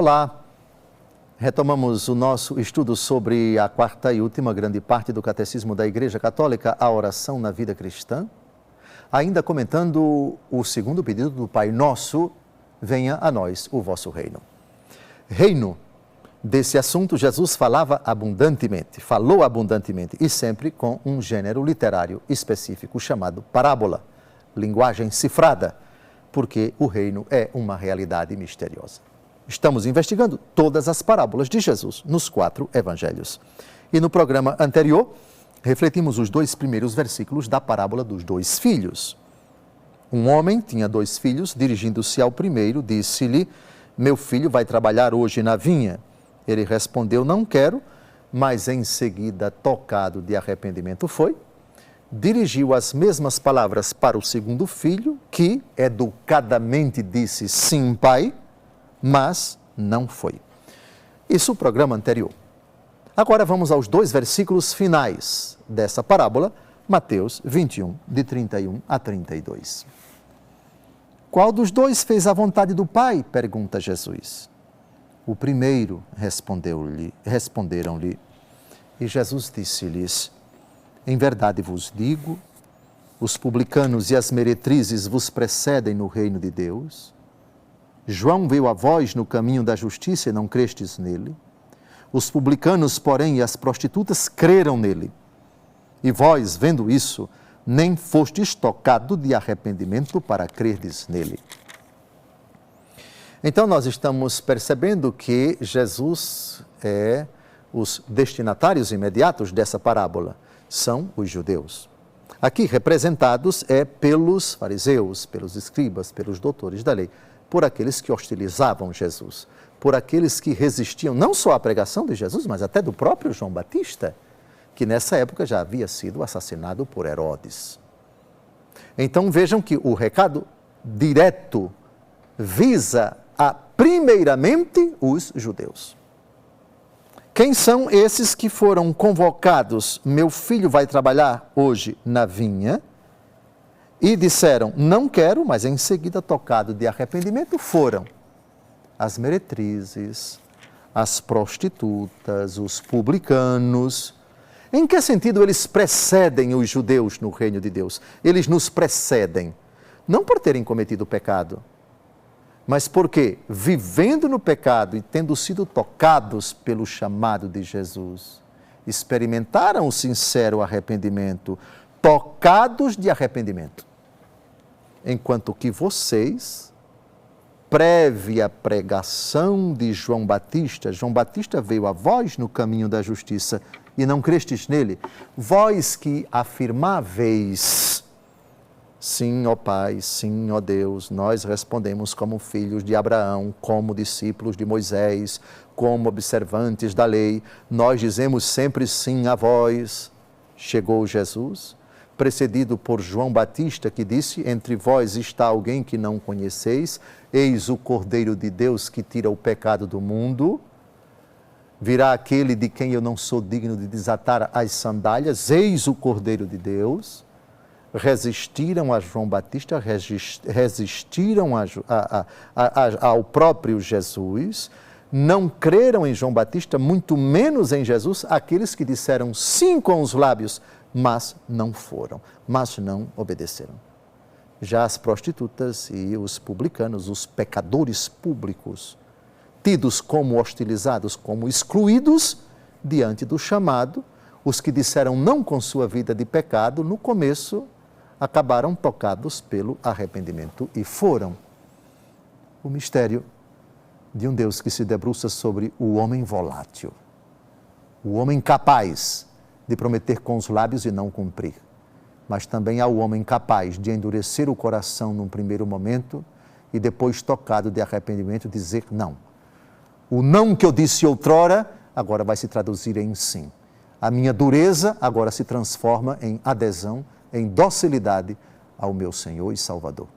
Olá! Retomamos o nosso estudo sobre a quarta e última grande parte do Catecismo da Igreja Católica, a oração na vida cristã. Ainda comentando o segundo pedido do Pai Nosso, venha a nós o vosso reino. Reino, desse assunto Jesus falou abundantemente e sempre com um gênero literário específico chamado parábola, linguagem cifrada, porque o reino é uma realidade misteriosa. Estamos investigando todas as parábolas de Jesus nos 4 evangelhos. E no programa anterior, refletimos os 2 primeiros versículos da parábola dos 2 filhos. Um homem tinha 2 filhos, dirigindo-se ao primeiro, disse-lhe: meu filho vai trabalhar hoje na vinha. Ele respondeu: não quero, mas em seguida, tocado de arrependimento, foi. Dirigiu as mesmas palavras para o segundo filho, que educadamente disse: sim, pai, mas não foi. Isso o programa anterior. Agora vamos aos 2 versículos finais dessa parábola, Mateus 21, de 31 a 32. Qual dos 2 fez a vontade do Pai? Pergunta Jesus. O primeiro, responderam-lhe. E Jesus disse-lhes: em verdade vos digo, os publicanos e as meretrizes vos precedem no reino de Deus. João veio a vós no caminho da justiça e não crestes nele. Os publicanos, porém, e as prostitutas creram nele. E vós, vendo isso, nem fostes tocado de arrependimento para crerdes nele. Então, nós estamos percebendo que Jesus é os destinatários imediatos dessa parábola. São os judeus. Aqui representados pelos fariseus, pelos escribas, pelos doutores da lei, por aqueles que hostilizavam Jesus, por aqueles que resistiam não só à pregação de Jesus, mas até do próprio João Batista, que nessa época já havia sido assassinado por Herodes. Então vejam que o recado direto visa primeiramente os judeus. Quem são esses que foram convocados? Meu filho vai trabalhar hoje na vinha. E disseram: não quero, mas em seguida, tocado de arrependimento, foram as meretrizes, as prostitutas, os publicanos. Em que sentido eles precedem os judeus no reino de Deus? Eles nos precedem, não por terem cometido pecado, mas porque, vivendo no pecado e tendo sido tocados pelo chamado de Jesus, experimentaram o sincero arrependimento, tocados de arrependimento. Enquanto que vocês, prévia pregação de João Batista veio a vós no caminho da justiça e não crestes nele, vós que afirmáveis, sim, ó Pai, sim, ó Deus, nós respondemos como filhos de Abraão, como discípulos de Moisés, como observantes da lei, nós dizemos sempre sim a vós. Chegou Jesus, precedido por João Batista, que disse: entre vós está alguém que não conheceis, eis o Cordeiro de Deus que tira o pecado do mundo. Virá aquele de quem eu não sou digno de desatar as sandálias, eis o Cordeiro de Deus. Resistiram a João Batista, resistiram ao próprio Jesus, não creram em João Batista, muito menos em Jesus, aqueles que disseram sim com os lábios, mas não foram, mas não obedeceram. Já as prostitutas e os publicanos, os pecadores públicos, tidos como hostilizados, como excluídos diante do chamado, os que disseram não com sua vida de pecado, no começo acabaram tocados pelo arrependimento e foram. O mistério de um Deus que se debruça sobre o homem volátil, o homem capaz de prometer com os lábios e não cumprir, mas também há o homem capaz de endurecer o coração num primeiro momento e depois, tocado de arrependimento, dizer não. O não que eu disse outrora, agora vai se traduzir em sim. A minha dureza agora se transforma em adesão, em docilidade ao meu Senhor e Salvador.